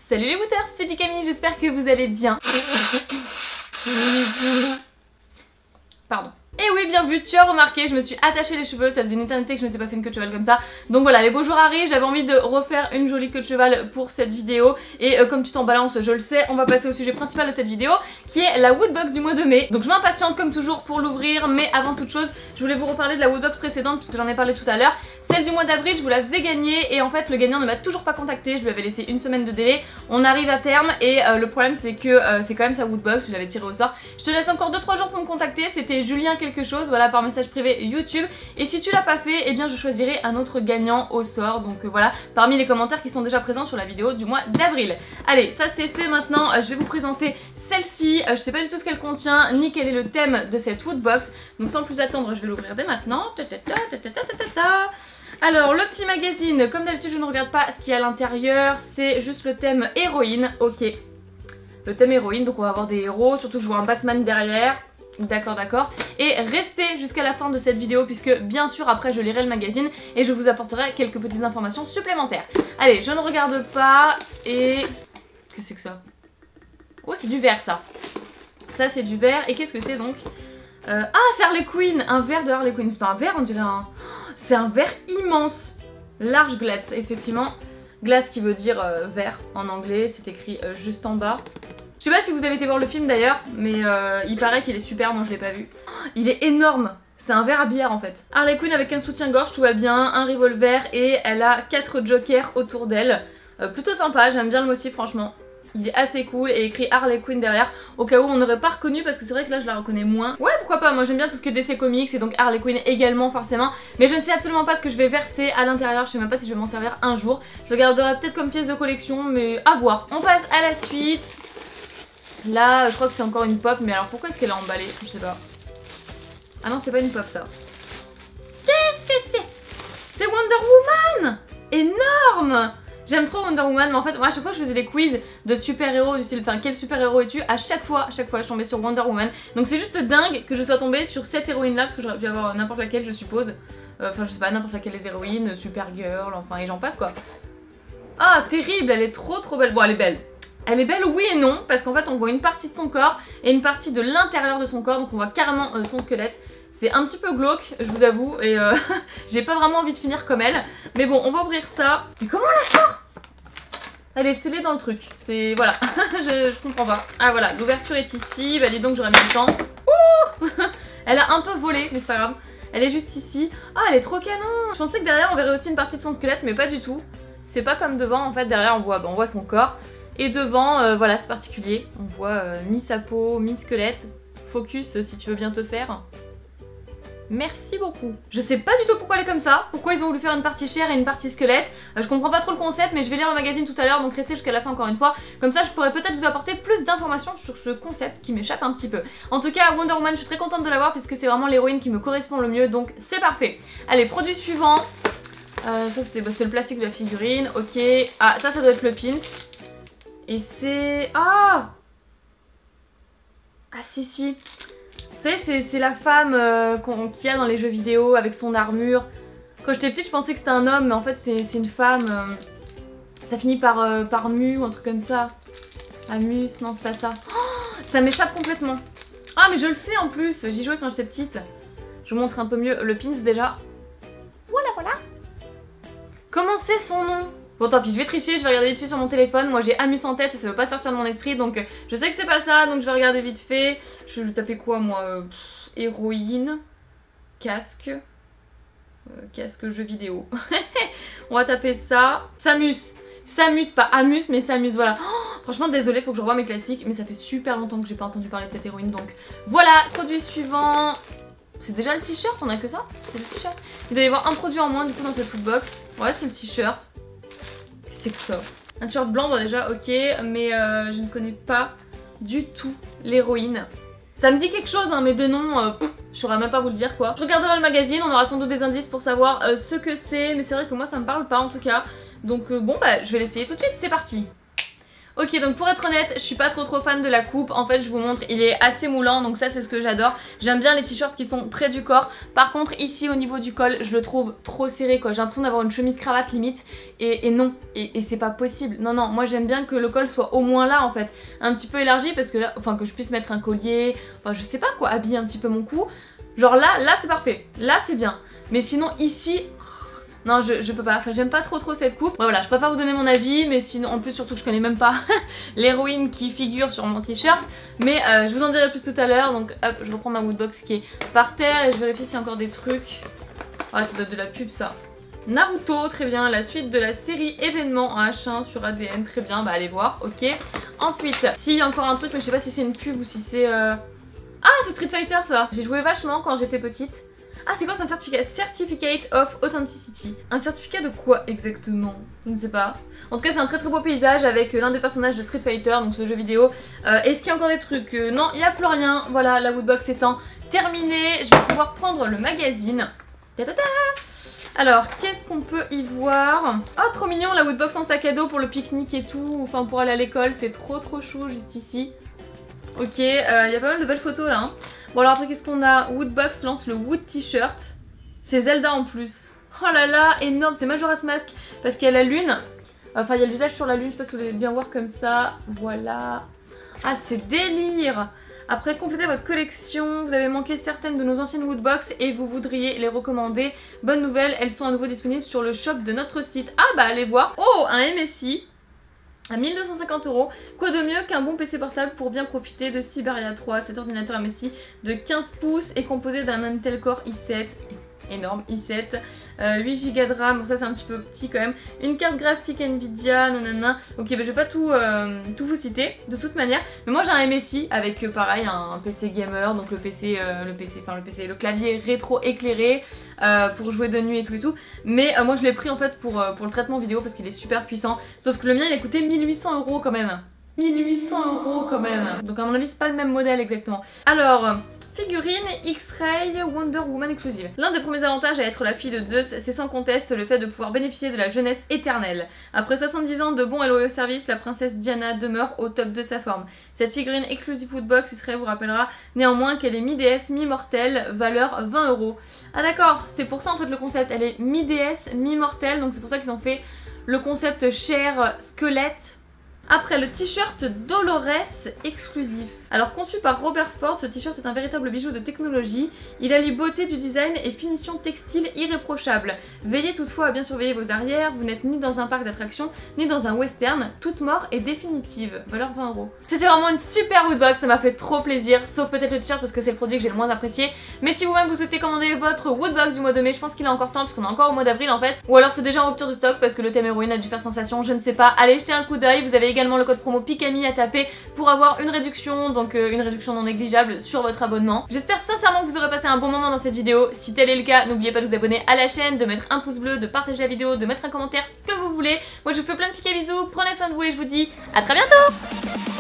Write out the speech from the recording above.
Salut les wooters, c'est Picami, j'espère que vous allez bien. Pardon. Et oui, bien vu, tu as remarqué, je me suis attachée les cheveux, ça faisait une éternité que je m'étais pas fait une queue de cheval comme ça. Donc voilà, les beaux jours arrivent, j'avais envie de refaire une jolie queue de cheval pour cette vidéo. Et comme tu t'en balances, je le sais, on va passer au sujet principal de cette vidéo, qui est la Woodbox du mois de mai. Donc je m'impatiente comme toujours pour l'ouvrir, mais avant toute chose, je voulais vous reparler de la Woodbox précédente, puisque j'en ai parlé tout à l'heure. Celle du mois d'avril, je vous la faisais gagner, et en fait le gagnant ne m'a toujours pas contacté, je lui avais laissé une semaine de délai. On arrive à terme, et le problème c'est que c'est quand même sa Woodbox, je l'avais tiré au sort. Je te laisse encore 2-3 jours pour me contacter, c'était Julien quelque chose, voilà, par message privé YouTube. Et si tu l'as pas fait, eh bien je choisirai un autre gagnant au sort. Donc voilà, parmi les commentaires qui sont déjà présents sur la vidéo du mois d'avril. Allez, ça c'est fait maintenant, je vais vous présenter celle-ci. Je sais pas du tout ce qu'elle contient, ni quel est le thème de cette Woodbox. Donc sans plus attendre, je vais l'ouvrir dès maintenant. Alors le petit magazine, comme d'habitude je ne regarde pas ce qu'il y a à l'intérieur, c'est juste le thème héroïne, ok. Le thème héroïne, donc on va avoir des héros, surtout que je vois un Batman derrière. D'accord, d'accord. Et restez jusqu'à la fin de cette vidéo puisque bien sûr après je lirai le magazine et je vous apporterai quelques petites informations supplémentaires. Allez, je ne regarde pas et... Qu'est-ce que c'est que ça? Oh, c'est du verre ça. Ça c'est du verre et qu'est-ce que c'est donc? Ah, c'est Harley Quinn, un verre de Harley Quinn. C'est pas un verre, on dirait un... C'est un verre immense. Large glass, effectivement. Glass qui veut dire verre en anglais, c'est écrit juste en bas. Je sais pas si vous avez été voir le film d'ailleurs, mais il paraît qu'il est super, moi je l'ai pas vu. Il est énorme, c'est un verre à bière en fait. Harley Quinn avec un soutien-gorge, tout va bien, un revolver et elle a 4 jokers autour d'elle. Plutôt sympa, j'aime bien le motif franchement. Il est assez cool et écrit Harley Quinn derrière, au cas où on n'aurait pas reconnu parce que c'est vrai que là je la reconnais moins. Ouais, pourquoi pas, moi j'aime bien tout ce que DC Comics et donc Harley Quinn également forcément. Mais je ne sais absolument pas ce que je vais verser à l'intérieur, je sais même pas si je vais m'en servir un jour. Je le garderai peut-être comme pièce de collection, mais à voir. On passe à la suite. Là, je crois que c'est encore une pop, mais alors pourquoi est-ce qu'elle est emballée? Je sais pas. Ah non, c'est pas une pop ça. Qu'est-ce que c'est? C'est Wonder Woman! Énorme! J'aime trop Wonder Woman, mais en fait, moi à chaque fois que je faisais des quiz de super-héros du style, enfin quel super-héros es-tu, à chaque fois je tombais sur Wonder Woman. Donc c'est juste dingue que je sois tombée sur cette héroïne là, parce que j'aurais pu avoir n'importe laquelle je suppose. Enfin je sais pas, n'importe laquelle des héroïnes, Supergirl, enfin et j'en passe quoi. Ah terrible, elle est trop belle. Bon elle est belle. Elle est belle oui et non, parce qu'en fait on voit une partie de son corps et une partie de l'intérieur de son corps, donc on voit carrément son squelette. C'est un petit peu glauque, je vous avoue, et j'ai pas vraiment envie de finir comme elle. Mais bon, on va ouvrir ça. Mais comment on la sort? Elle est scellée dans le truc, c'est... voilà, je comprends pas. Ah voilà, l'ouverture est ici, bah dis donc j'aurais mis le temps. Ouh elle a un peu volé, mais c'est pas grave. Elle est juste ici. Ah elle est trop canon. Je pensais que derrière on verrait aussi une partie de son squelette, mais pas du tout. C'est pas comme devant, en fait derrière on voit son corps. Et devant, voilà, c'est particulier. On voit mi-sa peau, mi-squelette. Focus si tu veux bien te faire. Merci beaucoup. Je sais pas du tout pourquoi elle est comme ça. Pourquoi ils ont voulu faire une partie chair et une partie squelette. Je comprends pas trop le concept, mais je vais lire le magazine tout à l'heure, donc restez jusqu'à la fin encore une fois. Comme ça, je pourrais peut-être vous apporter plus d'informations sur ce concept qui m'échappe un petit peu. En tout cas, Wonder Woman, je suis très contente de l'avoir puisque c'est vraiment l'héroïne qui me correspond le mieux, donc c'est parfait. Allez, produit suivant. Ça c'était le plastique de la figurine, ok. Ah, ça doit être le pins. Et c'est... Ah si. Vous savez, c'est la femme qu'il y a dans les jeux vidéo avec son armure. Quand j'étais petite, je pensais que c'était un homme, mais en fait c'est une femme. Ça finit par mu ou un truc comme ça. Amus, non c'est pas ça. Oh, ça m'échappe complètement. Ah mais je le sais en plus, j'y jouais quand j'étais petite. Je vous montre un peu mieux le pins déjà. Voilà. Comment c'est son nom? Bon tant pis, je vais tricher, je vais regarder vite fait sur mon téléphone. Moi j'ai Amus en tête et ça veut pas sortir de mon esprit, donc je sais que c'est pas ça, donc je vais regarder vite fait. Je vais taper quoi moi? Héroïne, casque, casque jeu vidéo. On va taper ça. Samus, pas Amus mais Samus, voilà. Oh, franchement désolée, faut que je revoie mes classiques, mais ça fait super longtemps que j'ai pas entendu parler de cette héroïne, donc voilà. Produit suivant. C'est déjà le t-shirt, on a que ça? C'est le t-shirt. Il doit y avoir un produit en moins du coup dans cette Woodbox. Ouais c'est le t-shirt. C'est que ça. Un t-shirt blanc, bon déjà ok, mais je ne connais pas du tout l'héroïne. Ça me dit quelque chose hein, mais de nom, je saurais même pas vous le dire quoi. Je regarderai le magazine, on aura sans doute des indices pour savoir ce que c'est, mais c'est vrai que moi ça me parle pas en tout cas. Donc bon bah je vais l'essayer tout de suite, c'est parti. Ok, donc pour être honnête, je suis pas trop fan de la coupe. En fait, je vous montre, il est assez moulant, donc ça c'est ce que j'adore. J'aime bien les t-shirts qui sont près du corps. Par contre, ici au niveau du col, je le trouve trop serré quoi. J'ai l'impression d'avoir une chemise cravate limite et non, et c'est pas possible. Non, moi j'aime bien que le col soit au moins là en fait, un petit peu élargi parce que là, enfin que je puisse mettre un collier, enfin je sais pas quoi, habiller un petit peu mon cou. Genre là c'est parfait, là c'est bien. Mais sinon ici... Non, je peux pas, enfin j'aime pas trop cette coupe. Ouais, voilà, je préfère vous donner mon avis, mais sinon, en plus surtout que je connais même pas l'héroïne qui figure sur mon t-shirt. Mais je vous en dirai plus tout à l'heure, donc hop, je reprends ma woodbox qui est par terre et je vérifie s'il y a encore des trucs. Ah, ça doit être de la pub ça. Naruto, très bien, la suite de la série événement en H1 sur ADN, très bien, bah allez voir, ok. Ensuite, s'il y a encore un truc, mais je sais pas si c'est une pub ou si c'est... Ah, c'est Street Fighter ça. J'ai joué vachement quand j'étais petite. Ah, c'est quoi, c'est un certificat? Certificate of Authenticity. Un certificat de quoi exactement? Je ne sais pas. En tout cas, c'est un très beau paysage avec l'un des personnages de Street Fighter, donc ce jeu vidéo. Est-ce qu'il y a encore des trucs? Non, il n'y a plus rien. Voilà, la woodbox étant terminée, je vais pouvoir prendre le magazine. Ta-ta-ta. Alors, qu'est-ce qu'on peut y voir? Oh, trop mignon, la woodbox en sac à dos pour le pique-nique et tout. Enfin, pour aller à l'école, c'est trop chou juste ici. Ok, il y a pas mal de belles photos là. Hein. Bon alors après qu'est-ce qu'on a? Woodbox lance le Wood T-shirt. C'est Zelda en plus. Oh là là, énorme, c'est Majora's Mask. Parce qu'il y a la lune. Enfin il y a le visage sur la lune, je sais pas si vous allez bien voir comme ça. Voilà. Ah c'est délire. Après complétez votre collection, vous avez manqué certaines de nos anciennes Woodbox et vous voudriez les recommander. Bonne nouvelle, elles sont à nouveau disponibles sur le shop de notre site. Ah bah allez voir. Oh, un MSI. À 1250 €, quoi de mieux qu'un bon PC portable pour bien profiter de Siberia 3. Cet ordinateur MSI de 15 pouces est composé d'un Intel Core i7, énorme i7, 8 Go de RAM, bon ça c'est un petit peu petit quand même, une carte graphique Nvidia, nanana. Ok, bah, je vais pas tout vous citer de toute manière, mais moi j'ai un MSI avec pareil un PC gamer, donc le clavier rétro éclairé pour jouer de nuit et tout mais moi je l'ai pris en fait pour le traitement vidéo parce qu'il est super puissant, sauf que le mien il a coûté 1800 € quand même. 1800 € quand même. Donc à mon avis c'est pas le même modèle exactement. Alors... Figurine X-Ray Wonder Woman exclusive. L'un des premiers avantages à être la fille de Zeus, c'est sans conteste le fait de pouvoir bénéficier de la jeunesse éternelle. Après 70 ans de bons et loyaux services, la princesse Diana demeure au top de sa forme. Cette figurine exclusive Woodbox X-Ray vous rappellera néanmoins qu'elle est mi-déesse, mi-mortelle, valeur 20 €. Ah d'accord, c'est pour ça en fait le concept, elle est mi-déesse, mi-mortelle, donc c'est pour ça qu'ils ont fait le concept chair, squelette. Après, le t-shirt Dolores exclusif. Alors conçu par Robert Ford, ce t-shirt est un véritable bijou de technologie. Il allie beauté du design et finition textile irréprochable. Veillez toutefois à bien surveiller vos arrières, vous n'êtes ni dans un parc d'attractions, ni dans un western. Toute mort est définitive. Valeur 20 €. C'était vraiment une super woodbox, ça m'a fait trop plaisir, sauf peut-être le t-shirt parce que c'est le produit que j'ai le moins apprécié. Mais si vous-même vous souhaitez commander votre woodbox du mois de mai, je pense qu'il est encore temps parce qu'on est encore au mois d'avril en fait. Ou alors c'est déjà en rupture de stock parce que le thème héroïne a dû faire sensation, je ne sais pas. Allez jeter un coup d'œil, vous avez également le code promo PICAMI à taper pour avoir une réduction, donc une réduction non négligeable sur votre abonnement. J'espère sincèrement que vous aurez passé un bon moment dans cette vidéo. Si tel est le cas, n'oubliez pas de vous abonner à la chaîne, de mettre un pouce bleu, de partager la vidéo, de mettre un commentaire, ce que vous voulez. Moi je vous fais plein de pics et bisous, prenez soin de vous et je vous dis à très bientôt.